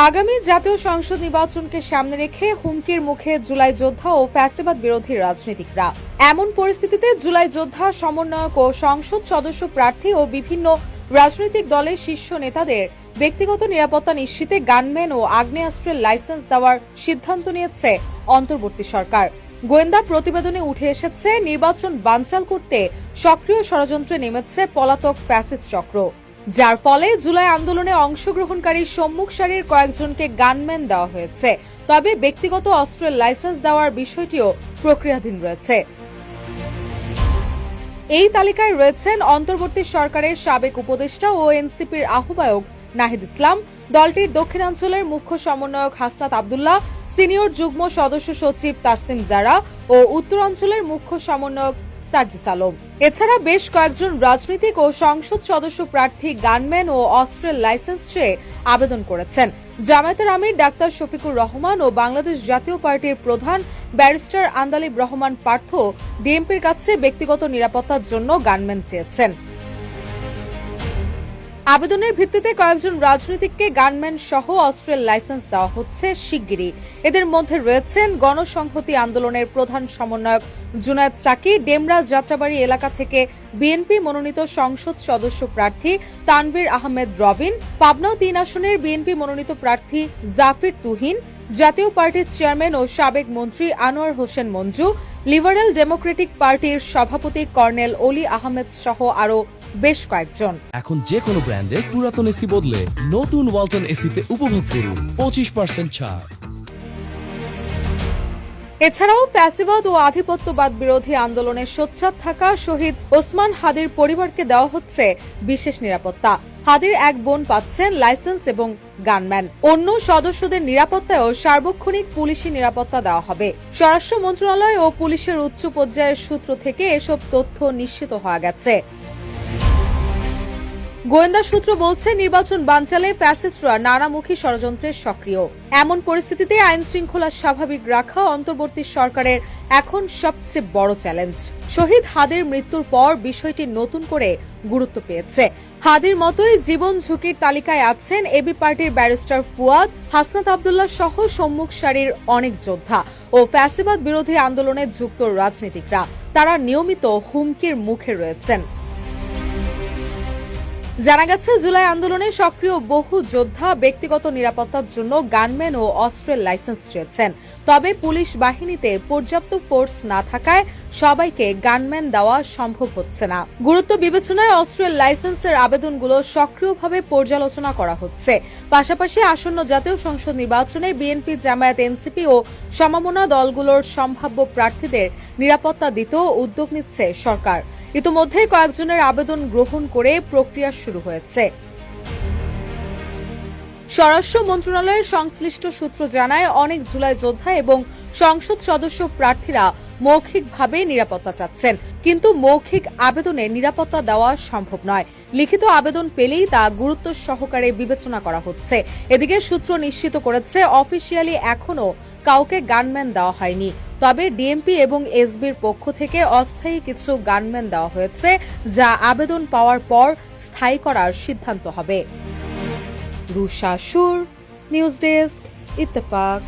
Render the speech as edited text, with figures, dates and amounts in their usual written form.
আগামী জাতীয় সংসদ নির্বাচনকে সামনে রেখে হুমকির মুখে জুলাই যোদ্ধা ও ফ্যাসিবাদ বিরোধী রাজনীতিকরা। এমন পরিস্থিতিতে জুলাই যোদ্ধা, সমন্বয়ক ও সংসদ সদস্য প্রার্থী ও বিভিন্ন রাজনৈতিক দলের শীর্ষ নেতাদের ব্যক্তিগত নিরাপত্তা নিশ্চিতে গানম্যান ও আগ্নেয়াস্ত্রের লাইসেন্স দেওয়ার সিদ্ধান্ত নিয়েছে অন্তর্বর্তী সরকার। গোয়েন্দা প্রতিবেদনে উঠে এসেছে, নির্বাচন বানচাল করতে সক্রিয় ষড়যন্ত্রে নেমেছে পলাতক ফ্যাসিস্ট চক্র, যার ফলে জুলাই আন্দোলনে অংশগ্রহণকারী সম্মুখ সারির কয়েকজনকে গানম্যান দেওয়া হয়েছে। তবে ব্যক্তিগত অস্ত্রের লাইসেন্স দেওয়ার বিষয়টিও প্রক্রিয়াধীন রয়েছে। এই তালিকায় রয়েছেন অন্তর্বর্তী সরকারের সাবেক উপদেষ্টা ও এনসিপির আহ্বায়ক নাহিদ ইসলাম, দলটির দক্ষিণাঞ্চলের মুখ্য সমন্বয়ক হাসনাত আব্দুল্লাহ, সিনিয়র যুগ্ম সদস্য সচিব তাসনিম জারা ও উত্তরাঞ্চলের মুখ্য সমন্বয়ক সার্জিস আলম। এছাড়া বেশ কয়েকজন রাজনৈতিক ও সংসদ সদস্য প্রার্থী গানম্যান ও অস্ত্রের লাইসেন্স চেয়ে আবেদন করেছেন। জামায়াতের আমির ডাক্তার শফিকুর রহমান ও বাংলাদেশ জাতীয় পার্টির প্রধান ব্যারিস্টার আন্দালিব রহমান পার্থ ডিএমপির কাছে ব্যক্তিগত নিরাপত্তার জন্য গানম্যান চেয়েছেন। আবেদনের ভিত্তিতে কয়েকজন রাজনীতিককে গানম্যান সহ অস্ত্রের লাইসেন্স দেওয়া হচ্ছে শিগগিরই। এদের মধ্যে রয়েছেন গণসংহতি আন্দোলনের প্রধান সমন্বয়ক জুনায়েদ সাকি, ডেমরা যাত্রাবাড়ি এলাকা থেকে বিএনপি মনোনীত সংসদ সদস্য প্রার্থী তানভীর আহমেদ রবিন, পাবনা ৩ আসনের বিএনপি মনোনীত প্রার্থী জাফির তুহিন, জাতীয় পার্টির চেয়ারম্যান ও সাবেক মন্ত্রী আনোয়ার হোসেন মঞ্জু, লিবারেল ডেমোক্রেটিক পার্টির সভাপতি কর্নেল অলি আহমেদ সহ আরও বেশ কয়েকজন। এখন যে কোনো ব্র্যান্ডের পুরাতন এসি বদলে নতুন ওয়ালটন এসিতে উপভোগ করুন 25% ছাড়। এছাড়াও ফ্যাসিবাদ ও আধিপত্যবাদ বিরোধী আন্দোলনে সোচ্চার থাকা শহীদ ওসমান হাদির পরিবারকে দেওয়া হচ্ছে বিশেষ নিরাপত্তা। হাদির এক বোন পাচ্ছেন লাইসেন্স এবং গানম্যান। অন্য সদস্যদের নিরাপত্তায়ও সার্বক্ষণিক পুলিশি নিরাপত্তা দেওয়া হবে। স্বরাষ্ট্র মন্ত্রণালয় ও পুলিশের উচ্চ পর্যায়ের সূত্র থেকে এসব তথ্য নিশ্চিত হওয়া গেছে। গোয়েন্দা সূত্র বলছে, নির্বাচন বানচালে ফ্যাসিস্টরা নানামুখী ষড়যন্ত্রে সক্রিয়। এমন পরিস্থিতিতে আইন শৃঙ্খলা স্বাভাবিক রাখা অন্তর্বর্তী সরকারের এখন সবচেয়ে বড় চ্যালেঞ্জ। শহীদ হাদির মৃত্যুর পর বিষয়টি নতুন করে গুরুত্ব পেয়েছে। হাদির মতোই জীবন ঝুঁকির তালিকায় আছেন এবি পার্টির ব্যারিস্টার ফুয়াদ, হাসনাত আব্দুল্লাহ সহ সম্মুখ সারির অনেক যোদ্ধা ও ফ্যাসিবাদ বিরোধী আন্দোলনে যুক্ত রাজনীতিকরা। তারা নিয়মিত হুমকির মুখে রয়েছেন। জানা গেছে, জুলাই আন্দোলনে সক্রিয় বহু যোদ্ধা ব্যক্তিগত নিরাপত্তার জন্য গানম্যান ও অস্ত্রের লাইসেন্স চেয়েছেন। তবে পুলিশ বাহিনীতে পর্যাপ্ত ফোর্স না থাকায় সবাইকে গানম্যান দেওয়া সম্ভব হচ্ছে না। গুরুত্ব বিবেচনায় অস্ত্রের লাইসেন্সের আবেদনগুলো সক্রিয়ভাবে পর্যালোচনা করা হচ্ছে। পাশাপাশি আসন্ন জাতীয় সংসদ নির্বাচনে বিএনপি, জামায়াত, এনসিপি ও সমমনা দলগুলোর সম্ভাব্য প্রার্থীদের নিরাপত্তা দিতেও উদ্যোগ নিচ্ছে সরকার। ইতিমধ্যে কয়েকজনের আবেদন গ্রহণ করে প্রক্রিয়া শুরু হয়েছে। স্বরাষ্ট্র মন্ত্রণালয়ের সংশ্লিষ্ট সূত্র জানায়, অনেক জুলাই যোদ্ধা এবং সংসদ সদস্য প্রার্থীরা মৌখিকভাবে নিরাপত্তা চাচ্ছেন, কিন্তু মৌখিক আবেদনে নিরাপত্তা দেওয়া সম্ভব নয়। লিখিত আবেদন পেলেই তা গুরুত্ব সহকারে বিবেচনা করা হচ্ছে। এদিকে সূত্র নিশ্চিত করেছে, অফিসিয়ালি এখনো কাউকে গানম্যান দেওয়া হয়নি। তবে ডিএমপি এবং এসবির পক্ষ থেকে অস্থায়ী কিছু গানম্যান দেওয়া হয়েছে, যা আবেদন পাওয়ার পর স্থায়ী করার সিদ্ধান্ত হবে। রুশা সুর, নিউজ ডেস্ক, ইত্তেফাক।